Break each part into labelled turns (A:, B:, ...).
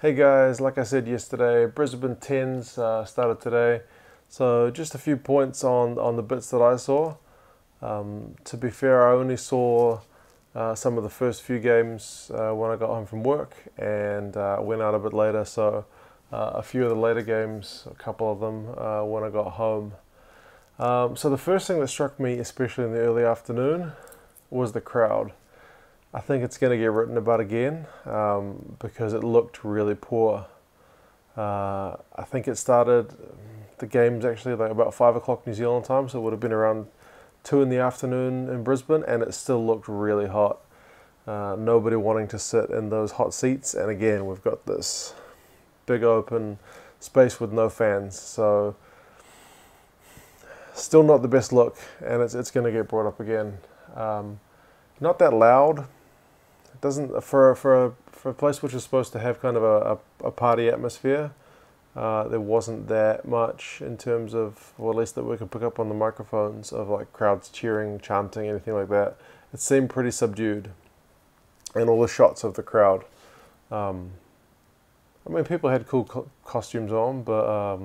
A: Hey guys, like I said yesterday, Brisbane 10s started today. So just a few points on the bits that I saw. To be fair, I only saw some of the first few games when I got home from work and went out a bit later. So a few of the later games, a couple of them when I got home. So the first thing that struck me, especially in the early afternoon, was the crowd. I think it's going to get written about again because it looked really poor. I think it started, the game's actually like about 5 o'clock New Zealand time, so it would have been around 2 in the afternoon in Brisbane, and it still looked really hot. Nobody wanting to sit in those hot seats, and again, we've got this big open space with no fans, so still not the best look, and it's going to get brought up again. Not that loud. It doesn't for a place which is supposed to have kind of a party atmosphere. There wasn't that much in terms of, or at least that we could pick up on the microphones of like crowds cheering, chanting, anything like that. It seemed pretty subdued, and all the shots of the crowd. I mean, people had cool costumes on, but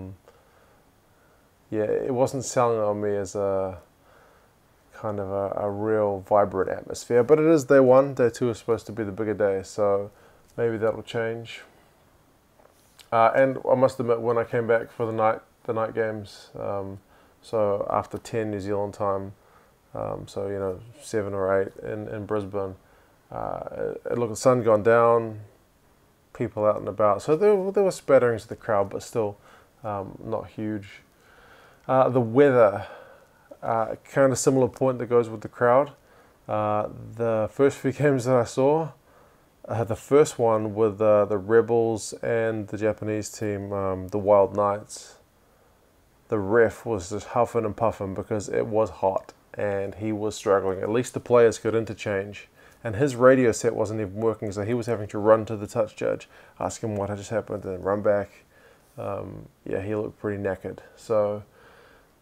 A: yeah, it wasn't selling on me as a kind of a real vibrant atmosphere. But it is day one. Day two is supposed to be the bigger day, so maybe that'll change. And I must admit, when I came back for the night games, so after 10 New Zealand time, so 7 or 8 in Brisbane, look, the sun gone down, people out and about. So there were spatterings of the crowd, but still not huge. The weather, kind of similar point that goes with the crowd. The first few games that I saw, the first one with the Rebels and the Japanese team, the Wild Knights, the ref was just huffing and puffing because it was hot and he was struggling. At least the players could interchange. And his radio set wasn't even working, so he was having to run to the touch judge, ask him what had just happened, and run back. Yeah, he looked pretty knackered. So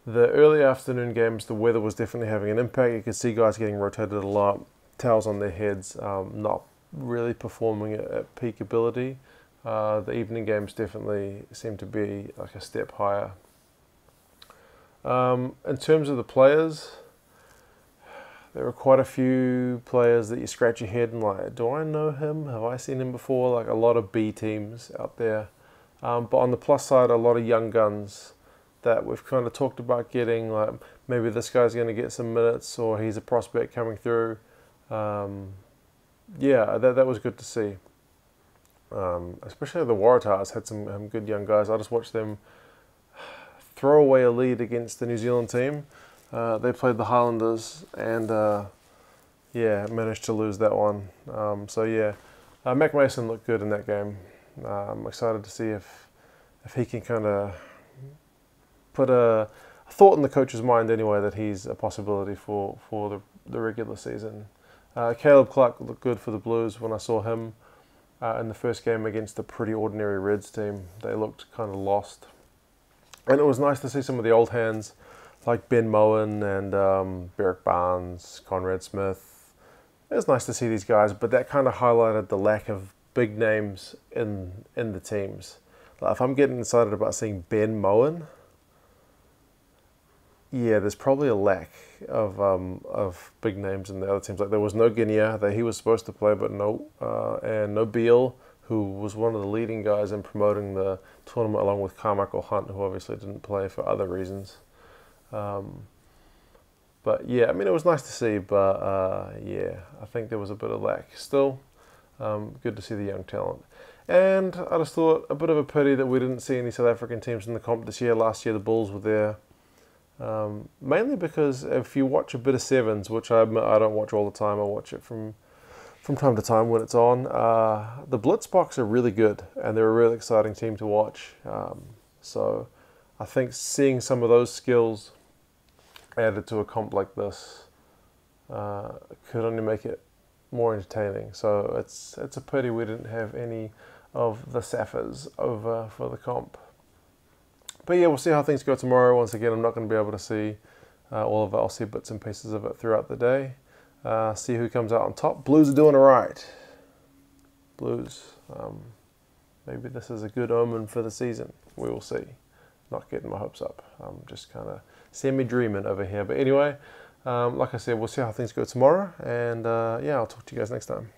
A: the early afternoon games, the weather was definitely having an impact. You could see guys getting rotated a lot, towels on their heads, not really performing at peak ability. The evening games definitely seem to be like a step higher. In terms of the players, there were quite a few players that you scratch your head and like, do I know him? Have I seen him before? Like a lot of B teams out there. But on the plus side, a lot of young guns that we've kind of talked about getting, like maybe this guy's going to get some minutes or he's a prospect coming through. Yeah, that was good to see. Especially the Waratahs had some good young guys. I just watched them throw away a lead against the New Zealand team. They played the Highlanders and yeah, managed to lose that one. So yeah, Mac Mason looked good in that game. I'm excited to see if he can kind of put a thought in the coach's mind anyway that he's a possibility for the regular season. Caleb Clark looked good for the Blues when I saw him in the first game against a pretty ordinary Reds team. They looked kind of lost. And it was nice to see some of the old hands like Ben Moen and Berrick Barnes, Conrad Smith. It was nice to see these guys, but that kind of highlighted the lack of big names in the teams. Like if I'm getting excited about seeing Ben Moen, yeah, there's probably a lack of big names in the other teams. Like there was no Guinea that he was supposed to play, but no, and no Beale, who was one of the leading guys in promoting the tournament, along with Carmichael Hunt, who obviously didn't play for other reasons. But yeah, I mean, it was nice to see, but yeah, I think there was a bit of lack. Still, good to see the young talent. And I just thought a bit of a pity that we didn't see any South African teams in the comp this year. Last year, the Bulls were there. Mainly because if you watch a bit of sevens, which I admit I don't watch all the time, I watch it from time to time when it's on, the Blitzboks are really good and they're a really exciting team to watch. So I think seeing some of those skills added to a comp like this could only make it more entertaining. So it's a pity we didn't have any of the Saffers over for the comp. But yeah, we'll see how things go tomorrow. Once again, I'm not going to be able to see all of it. I'll see bits and pieces of it throughout the day. See who comes out on top. Blues are doing all right. Blues. maybe this is a good omen for the season. We will see. Not getting my hopes up. I'm just kind of semi-dreaming over here. But anyway, like I said, we'll see how things go tomorrow. And yeah, I'll talk to you guys next time.